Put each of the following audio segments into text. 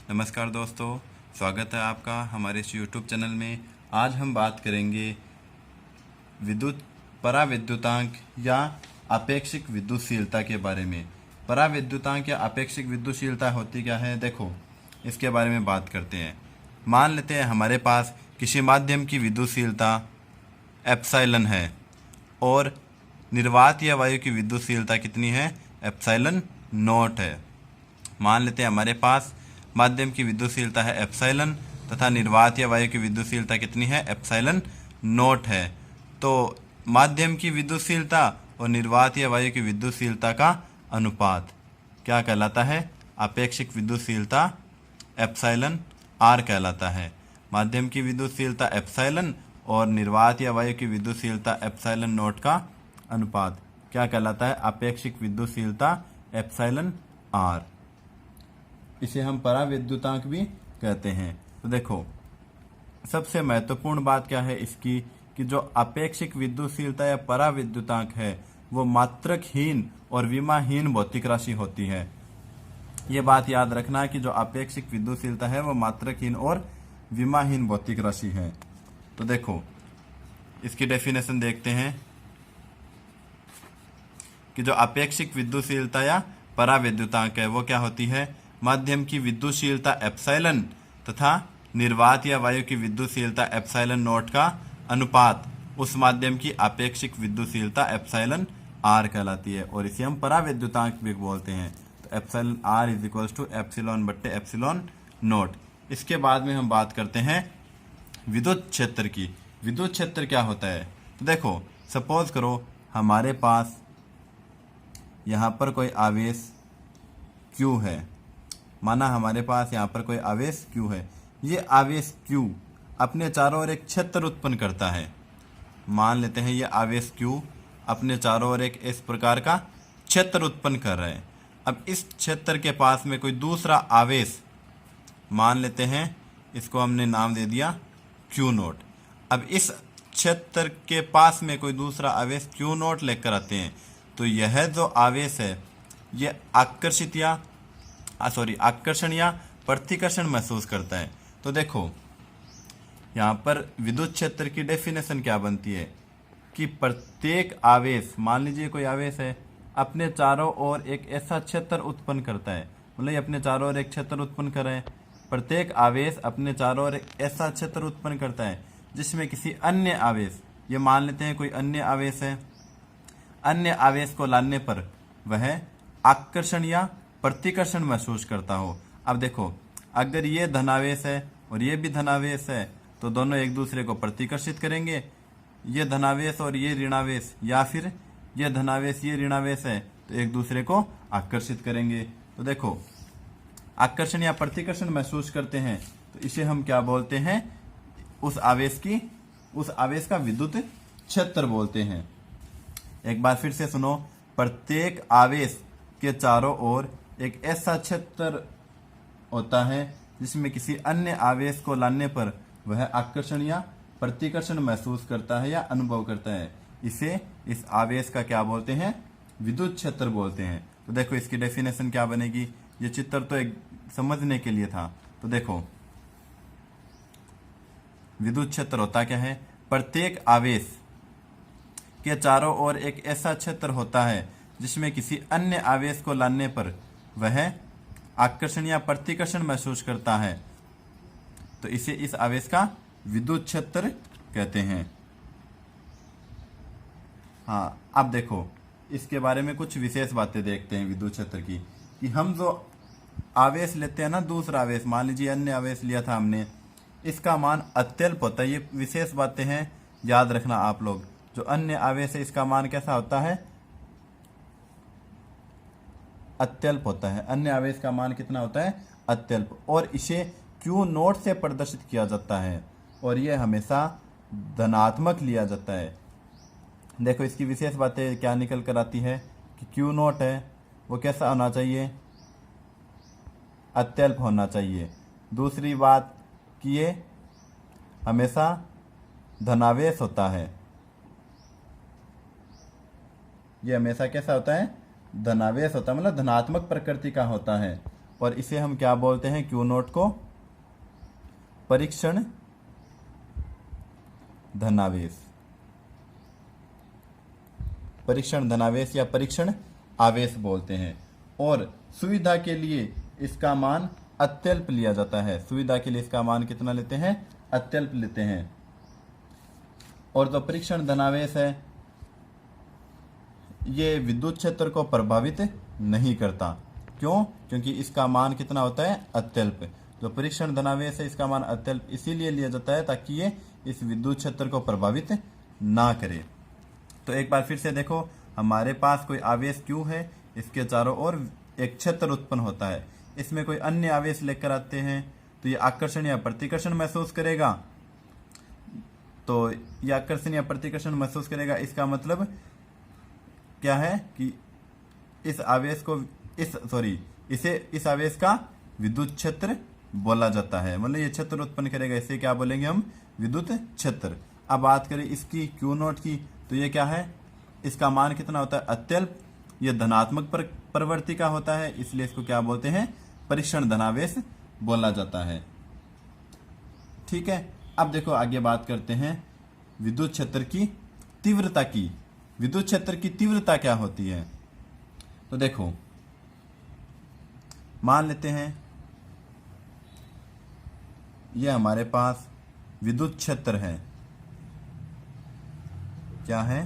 नमस्कार दोस्तों, स्वागत है आपका हमारे इस YouTube चैनल में। आज हम बात करेंगे विद्युत पराविद्युतांक या आपेक्षिक विद्युतशीलता के बारे में। पराविद्युतांक या आपेक्षिक विद्युतशीलता होती क्या है, देखो इसके बारे में बात करते हैं। मान लेते हैं हमारे पास किसी माध्यम की विद्युतशीलता एप्सिलॉन है और निर्वात या वायु की विद्युतशीलता कितनी है, एप्सिलॉन नॉट है। मान लेते हैं हमारे पास माध्यम की विद्युतशीलता है एप्सिलॉन तथा निर्वात या वायु की विद्युतशीलता कितनी है, एप्सिलॉन नॉट है। तो माध्यम की विद्युतशीलता और निर्वात या वायु की विद्युतशीलता का अनुपात क्या कहलाता है, आपेक्षिक विद्युतशीलता एप्सिलॉन आर कहलाता है। माध्यम की विद्युतशीलता एप्सिलॉन और निर्वात या वायु की विद्युतशीलता एप्सिलॉन नॉट का अनुपात क्या कहलाता है, आपेक्षिक विद्युतशीलता एप्सिलॉन आर। इसे हम पराविद्युतांक भी कहते हैं। तो देखो सबसे महत्वपूर्ण बात क्या है इसकी, कि जो अपेक्षिक विद्युतशीलता या पराविद्युतांक है वो मात्रकहीन और विमाहीन भौतिक राशि होती है। ये बात याद रखना कि जो अपेक्षिक विद्युतशीलता है वो मात्रकहीन और विमाहीन भौतिक राशि है। तो देखो इसकी डेफिनेशन देखते हैं कि जो अपेक्षिक विद्युतशीलता या पराविद्युतांक है वो क्या होती है, माध्यम की विद्युतशीलता एप्सिलॉन तथा निर्वात या वायु की विद्युतशीलता एप्सिलॉन नॉट का अनुपात उस माध्यम की आपेक्षिक विद्युतशीलता एप्सिलॉन आर कहलाती है और इसे हम पराविद्युतांक भी बोलते हैं। तो epsilon R is equals to epsilon बट्टे एप्सिलॉन नॉट। इसके बाद में हम बात करते हैं विद्युत क्षेत्र की। विद्युत क्षेत्र क्या होता है, तो देखो सपोज करो हमारे पास यहाँ पर कोई आवेश Q है। माना हमारे पास यहाँ पर कोई आवेश Q है। ये आवेश Q अपने चारों ओर एक क्षेत्र उत्पन्न करता है। मान लेते हैं ये आवेश Q अपने चारों ओर एक इस प्रकार का क्षेत्र उत्पन्न कर रहा है। अब इस क्षेत्र के पास में कोई दूसरा आवेश, मान लेते हैं इसको हमने नाम दे दिया Q नोट। अब इस क्षेत्र के पास में कोई दूसरा आवेश Q नोट लेकर आते हैं, तो यह जो आवेश है ये आकर्षण या प्रतिकर्षण महसूस करता है। तो देखो यहाँ पर विद्युत क्षेत्र की डेफिनेशन क्या बनती है कि प्रत्येक आवेश, मान लीजिए कोई आवेश है, अपने चारों ओर एक ऐसा क्षेत्र उत्पन्न करता है। मतलब ये अपने चारों ओर एक क्षेत्र उत्पन्न कर रहे हैं। प्रत्येक आवेश अपने चारों ओर एक ऐसा क्षेत्र उत्पन्न करता है जिसमें किसी अन्य आवेश, ये मान लेते हैं कोई अन्य आवेश है, अन्य आवेश को लाने पर वह आकर्षण या प्रतिकर्षण महसूस करता हो। अब देखो अगर ये धनावेश है और ये भी धनावेश है तो दोनों एक दूसरे को प्रतिकर्षित करेंगे। ये धनावेश और ये ऋणावेश, या फिर ये धनावेश ये ऋणावेश है तो एक दूसरे को आकर्षित करेंगे। तो देखो आकर्षण या प्रतिकर्षण महसूस करते हैं तो इसे हम क्या बोलते हैं, उस आवेश का विद्युत क्षेत्र बोलते हैं। एक बार फिर से सुनो, प्रत्येक आवेश के चारों ओर एक ऐसा क्षेत्र होता है जिसमें किसी अन्य आवेश को लाने पर वह आकर्षण या प्रतिकर्षण महसूस करता है या अनुभव करता है। इसे इस आवेश का क्या बोलते हैं, विद्युत क्षेत्र बोलते हैं। तो देखो इसकी डेफिनेशन क्या बनेगी, ये चित्र तो एक समझने के लिए था। तो देखो विद्युत क्षेत्र होता क्या है, प्रत्येक आवेश के चारों ओर एक ऐसा क्षेत्र होता है जिसमें किसी अन्य आवेश को लाने पर वह आकर्षण या प्रतिकर्षण महसूस करता है। तो इसे इस आवेश का विद्युत क्षेत्र कहते हैं। हाँ, अब देखो इसके बारे में कुछ विशेष बातें देखते हैं विद्युत क्षेत्र की, कि हम जो आवेश लेते हैं ना, दूसरा आवेश, मान लीजिए अन्य आवेश लिया था हमने, इसका मान अत्यल्प होता है। ये विशेष बातें हैं, याद रखना आप लोग। जो अन्य आवेश है इसका मान कैसा होता है, अत्यल्प होता है। अन्य आवेश का मान कितना होता है, अत्यल्प, और इसे Q नोट से प्रदर्शित किया जाता है और यह हमेशा धनात्मक लिया जाता है। देखो इसकी विशेष बातें क्या निकल कर आती है कि Q नोट है वो कैसा होना चाहिए, अत्यल्प होना चाहिए। दूसरी बात कि ये हमेशा धनावेश होता है, ये हमेशा कैसा होता है, धनावेश होता है, मतलब धनात्मक प्रकृति का होता है। और इसे हम क्या बोलते हैं, क्यू नॉट को परीक्षण धनावेश, परीक्षण धनावेश या परीक्षण आवेश बोलते हैं। और सुविधा के लिए इसका मान अत्यल्प लिया जाता है। सुविधा के लिए इसका मान कितना लेते हैं, अत्यल्प लेते हैं। और जो परीक्षण धनावेश है ये विद्युत क्षेत्र को प्रभावित नहीं करता। क्यों? क्योंकि इसका मान कितना होता है, अत्यल्प। जो परीक्षण धनावेश है इसका मान अत्यल्प इसीलिए लिया जाता है ताकि ये इस विद्युत क्षेत्र को प्रभावित ना करे। तो एक बार फिर से देखो, हमारे पास कोई आवेश Q है, इसके चारों ओर एक क्षेत्र उत्पन्न होता है। इसमें कोई अन्य आवेश लेकर आते हैं तो ये आकर्षण या प्रतिकर्षण महसूस करेगा। तो ये आकर्षण या प्रतिकर्षण महसूस करेगा, इसका मतलब क्या है कि इस आवेश को इस आवेश का विद्युत क्षेत्र बोला जाता है। मतलब ये क्षेत्र उत्पन्न करेगा, इसे क्या बोलेंगे हम, विद्युत क्षेत्र। अब बात करें इसकी क्यू नॉट की, तो ये क्या है, इसका मान कितना होता है, अत्यल्प। ये धनात्मक प्रवृत्ति का होता है, इसलिए इसको क्या बोलते हैं, परीक्षण धनावेश बोला जाता है। ठीक है, अब देखो आगे बात करते हैं विद्युत क्षेत्र की तीव्रता की। विद्युत क्षेत्र की तीव्रता क्या होती है, तो देखो मान लेते हैं ये हमारे पास विद्युत क्षेत्र है। क्या है,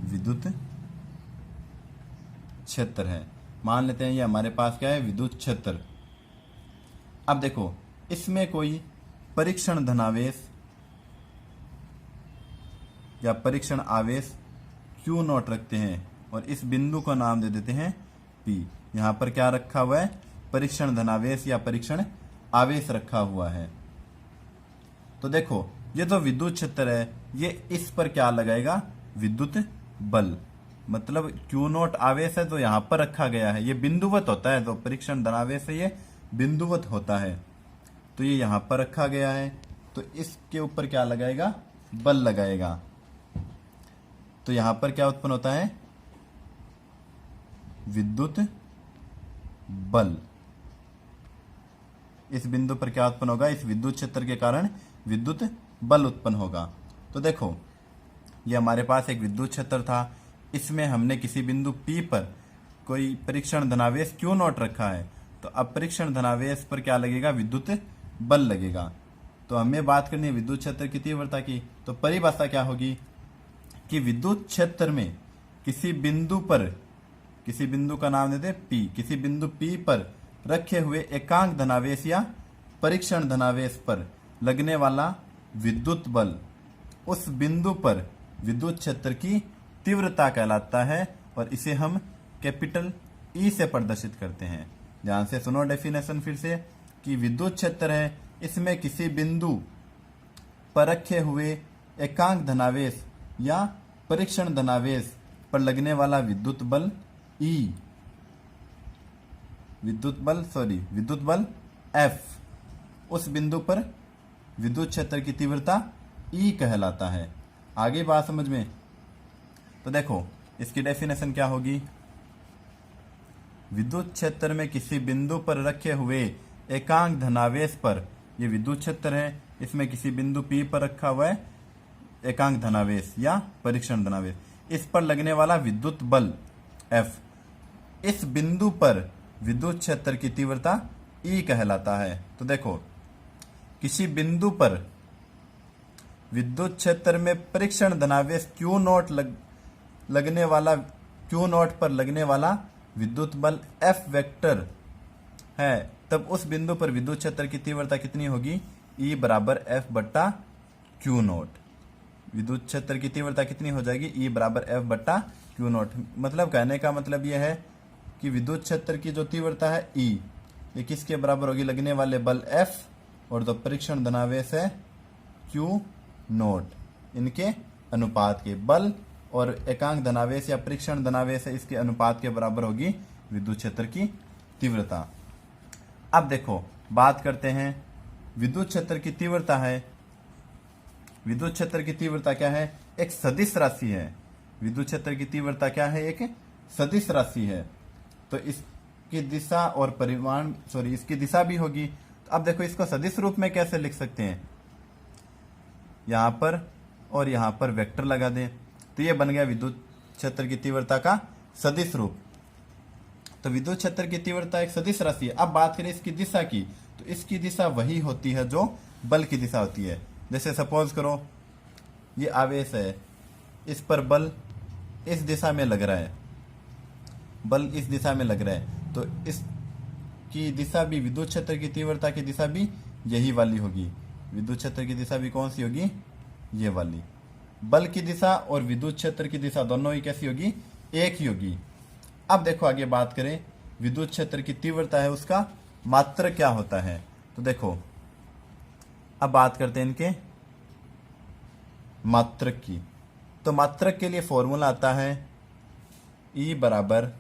विद्युत क्षेत्र है। मान लेते हैं ये हमारे पास क्या है, विद्युत क्षेत्र। अब देखो इसमें कोई परीक्षण धनावेश या परीक्षण आवेश Q नॉट रखते हैं और इस बिंदु को नाम दे देते हैं P। यहां पर क्या रखा हुआ है, परीक्षण धनावेश या परीक्षण आवेश रखा हुआ है। तो देखो ये जो विद्युत क्षेत्र है ये इस पर क्या लगाएगा, विद्युत बल। मतलब Q नॉट आवेश है तो यहां पर रखा गया है, ये बिंदुवत होता है। तो परीक्षण धनावेश है ये बिंदुवत होता है, तो ये यहां पर रखा गया है, तो इसके ऊपर क्या लगाएगा, बल लगाएगा। तो यहां पर क्या उत्पन्न होता है, विद्युत बल। इस बिंदु पर क्या उत्पन्न होगा, इस विद्युत क्षेत्र के कारण विद्युत बल उत्पन्न होगा। तो देखो ये हमारे पास एक विद्युत क्षेत्र था, इसमें हमने किसी बिंदु P पर कोई परीक्षण धनावेश Q नॉट रखा है। तो अब परीक्षण धनावेश पर क्या लगेगा, विद्युत बल लगेगा। तो हमें बात करनी है विद्युत क्षेत्र की तीव्रता की। तो परिभाषा क्या होगी कि विद्युत क्षेत्र में किसी बिंदु पर, किसी बिंदु का नाम देते P, किसी बिंदु P पर रखे हुए एकांक धनावेश या परीक्षण धनावेश पर लगने वाला विद्युत बल उस बिंदु पर विद्युत क्षेत्र की तीव्रता कहलाता है। और इसे हम कैपिटल E से प्रदर्शित करते हैं। ध्यान से सुनो डेफिनेशन फिर से, कि विद्युत क्षेत्र है, इसमें किसी बिंदु पर रखे हुए एकांक धनावेश या परीक्षण धनावेश पर लगने वाला विद्युत बल E, विद्युत बल F, उस बिंदु पर विद्युत क्षेत्र की तीव्रता E कहलाता है। आगे बात समझ में। तो देखो इसकी डेफिनेशन क्या होगी, विद्युत क्षेत्र में किसी बिंदु पर रखे हुए एकांक धनावेश पर, ये विद्युत क्षेत्र है, इसमें किसी बिंदु P पर रखा हुआ है एकांक धनावेश या परीक्षण धनावेश, इस पर लगने वाला विद्युत बल F, इस बिंदु पर विद्युत क्षेत्र की तीव्रता E कहलाता है। तो देखो किसी बिंदु पर विद्युत क्षेत्र में परीक्षण धनावेश Q नॉट लगने वाला, Q नॉट पर लगने वाला विद्युत बल F वेक्टर है, तब उस बिंदु पर विद्युत क्षेत्र की तीव्रता कितनी होगी, E बराबर F बट्टा Q नॉट। विद्युत क्षेत्र की तीव्रता कितनी हो जाएगी, E बराबर F बट्टा Q नॉट। मतलब कहने का मतलब यह है कि विद्युत क्षेत्र की जो तीव्रता है E, ये किसके बराबर होगी, लगने वाले बल F और जो परीक्षण धनावेश है Q नॉट, इनके अनुपात के। बल और एकांक धनावेश या परीक्षण धनावेश है, इसके अनुपात के बराबर होगी विद्युत क्षेत्र की तीव्रता। अब देखो बात करते हैं विद्युत क्षेत्र की तीव्रता है। विद्युत क्षेत्र की तीव्रता क्या है, एक सदिश राशि है। विद्युत क्षेत्र की तीव्रता क्या है, एक सदिश राशि है। तो इसकी दिशा और परिमाण इसकी दिशा भी होगी। तो अब देखो इसको सदिश रूप में कैसे लिख सकते हैं, यहां पर और यहां पर वेक्टर लगा दें तो ये बन गया विद्युत क्षेत्र की तीव्रता का सदिश रूप। तो विद्युत क्षेत्र की तीव्रता एक सदिश राशि है। अब बात करें इसकी दिशा की, तो इसकी दिशा वही होती है जो बल की दिशा होती है। जैसे सपोज करो ये आवेश है, इस पर बल इस दिशा में लग रहा है, बल इस दिशा में लग रहा है, तो इसकी दिशा भी विद्युत क्षेत्र की तीव्रता की दिशा भी यही वाली होगी। विद्युत क्षेत्र की दिशा भी कौन सी होगी, ये वाली। बल की दिशा और विद्युत क्षेत्र की दिशा दोनों ही कैसी होगी, एक ही होगी। अब देखो आगे बात करें विद्युत क्षेत्र की तीव्रता है उसका मात्रक क्या होता है। तो देखो अब बात करते हैं इनके मात्रक की। तो मात्रक के लिए फॉर्मूला आता है E बराबर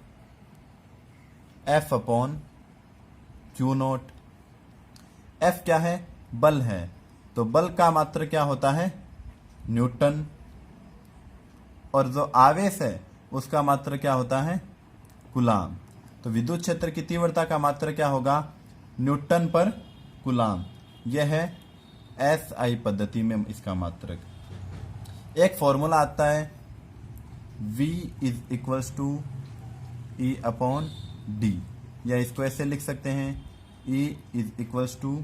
F/Q0। F क्या है, बल है, तो बल का मात्रक क्या होता है, न्यूटन। और जो आवेश है उसका मात्रक क्या होता है, कूलाम। तो विद्युत क्षेत्र की तीव्रता का मात्रक क्या होगा, न्यूटन पर कूलाम। यह है SI पद्धति में इसका मात्रक। एक फॉर्मूला आता है V = E/D, या इसको ऐसे लिख सकते हैं E =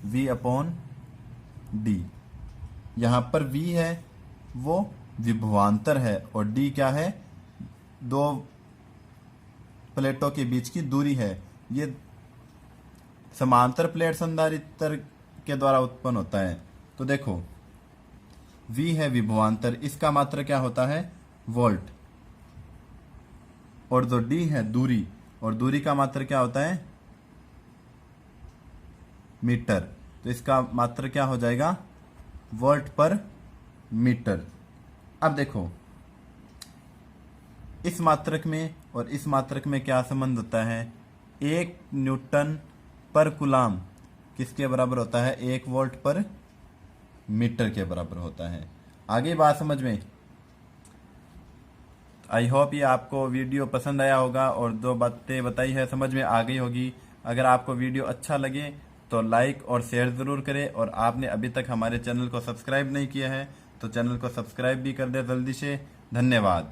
V/D। यहाँ पर V है वो विभवांतर है और D क्या है, दो प्लेटों के बीच की दूरी है। ये समांतर प्लेट संधारित्र के द्वारा उत्पन्न होता है। तो देखो V है विभवांतर, इसका मात्रक क्या होता है, वोल्ट। और जो D है दूरी, और दूरी का मात्रक क्या होता है, मीटर। तो इसका मात्रक क्या हो जाएगा, वोल्ट पर मीटर। अब देखो इस मात्रक में और इस मात्रक में क्या संबंध होता है, 1 न्यूटन पर कूलाम किसके बराबर होता है, 1 वोल्ट पर मीटर के बराबर होता है। आगे बात समझ में। आई होप ये आपको वीडियो पसंद आया होगा और जो बातें बताई है समझ में आ गई होगी। अगर आपको वीडियो अच्छा लगे तो लाइक और शेयर ज़रूर करें, और आपने अभी तक हमारे चैनल को सब्सक्राइब नहीं किया है तो चैनल को सब्सक्राइब भी कर दे जल्दी से। धन्यवाद।